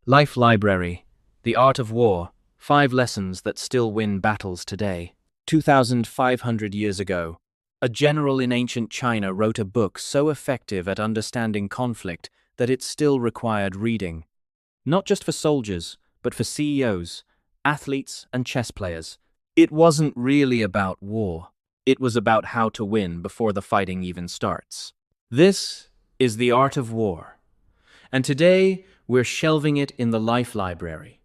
Life Library, The Art of War, 5 Lessons That Still Win Battles Today. 2,500 years ago, a general in ancient China wrote a book so effective at understanding conflict that it still required reading. Not just for soldiers, but for CEOs, athletes, and chess players. It wasn't really about war. It was about how to win before the fighting even starts. This is The Art of War. And today, we're shelving it in the Life Library.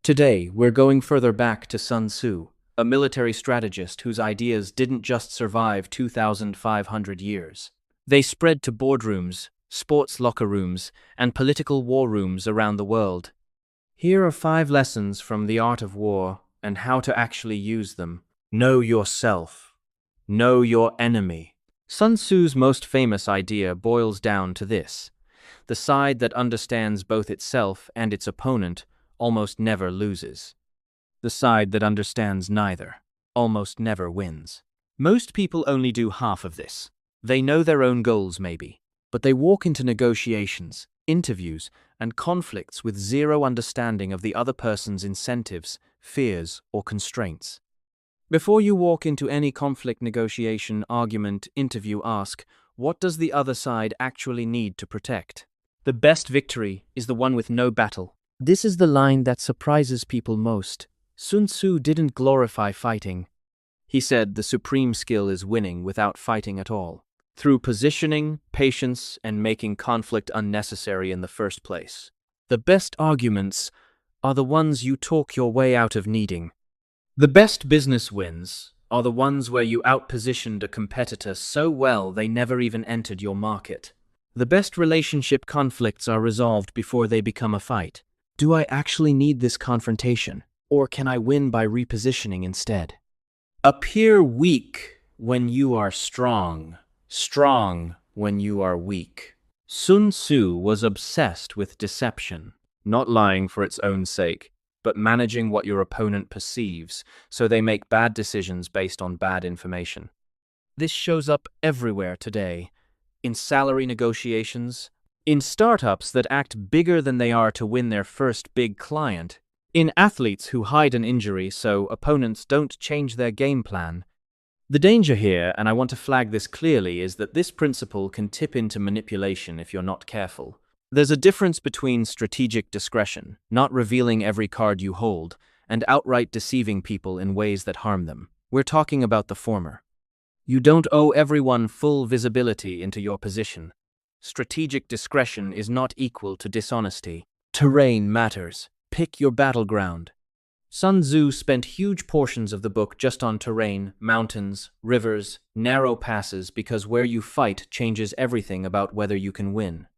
Today, we're going further back to Sun Tzu, a military strategist whose ideas didn't just survive 2,500 years. They spread to boardrooms, sports locker rooms, and political war rooms around the world. Here are 5 lessons from The Art of War and how to actually use them. Know yourself. Know your enemy. Sun Tzu's most famous idea boils down to this: the side that understands both itself and its opponent almost never loses. The side that understands neither almost never wins. Most people only do half of this. They know their own goals, maybe, but they walk into negotiations, interviews, and conflicts with zero understanding of the other person's incentives, fears, or constraints. Before you walk into any conflict, negotiation, argument, interview, ask, what does the other side actually need to protect? The best victory is the one with no battle. This is the line that surprises people most. Sun Tzu didn't glorify fighting. He said the supreme skill is winning without fighting at all, through positioning, patience, and making conflict unnecessary in the first place. The best arguments are the ones you talk your way out of needing. The best business wins are the ones where you outpositioned a competitor so well they never even entered your market. The best relationship conflicts are resolved before they become a fight. Do I actually need this confrontation, or can I win by repositioning instead? Appear weak when you are strong, strong when you are weak. Sun Tzu was obsessed with deception, not lying for its own sake, but managing what your opponent perceives so they make bad decisions based on bad information. This shows up everywhere today. In salary negotiations, in startups that act bigger than they are to win their first big client, in athletes who hide an injury so opponents don't change their game plan. The danger here, and I want to flag this clearly, is that this principle can tip into manipulation if you're not careful. There's a difference between strategic discretion, not revealing every card you hold, and outright deceiving people in ways that harm them. We're talking about the former. You don't owe everyone full visibility into your position. Strategic discretion is not equal to dishonesty. Terrain matters. Pick your battleground. Sun Tzu spent huge portions of the book just on terrain, mountains, rivers, narrow passes, because where you fight changes everything about whether you can win.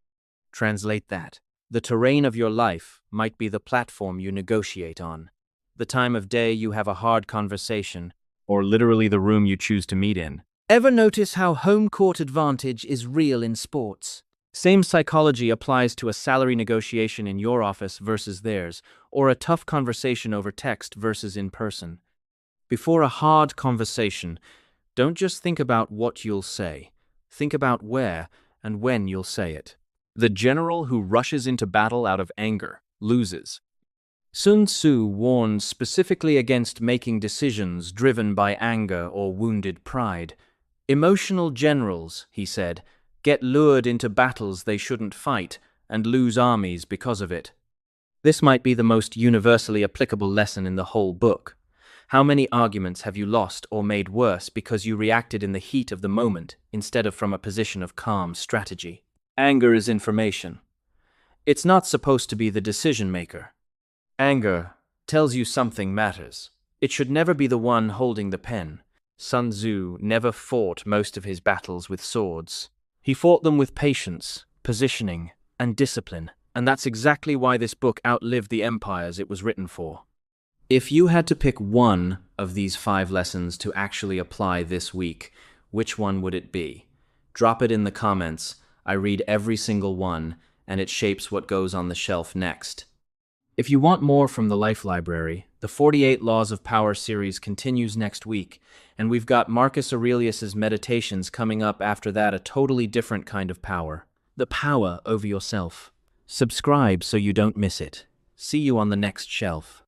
Translate that. The terrain of your life might be the platform you negotiate on, the time of day you have a hard conversation, or literally the room you choose to meet in. Ever notice how home court advantage is real in sports? Same psychology applies to a salary negotiation in your office versus theirs, or a tough conversation over text versus in person. Before a hard conversation, don't just think about what you'll say. Think about where and when you'll say it. The general who rushes into battle out of anger loses. Sun Tzu warns specifically against making decisions driven by anger or wounded pride. Emotional generals, he said, get lured into battles they shouldn't fight and lose armies because of it. This might be the most universally applicable lesson in the whole book. How many arguments have you lost or made worse because you reacted in the heat of the moment instead of from a position of calm strategy? Anger is information. It's not supposed to be the decision maker. Anger tells you something matters. It should never be the one holding the pen. Sun Tzu never fought most of his battles with swords. He fought them with patience, positioning, and discipline, and that's exactly why this book outlived the empires it was written for. If you had to pick one of these 5 lessons to actually apply this week, which one would it be? Drop it in the comments. I read every single one, and it shapes what goes on the shelf next. If you want more from the Life Library, the 48 Laws of Power series continues next week, and we've got Marcus Aurelius's Meditations coming up after that, a totally different kind of power. The power over yourself. Subscribe so you don't miss it. See you on the next shelf.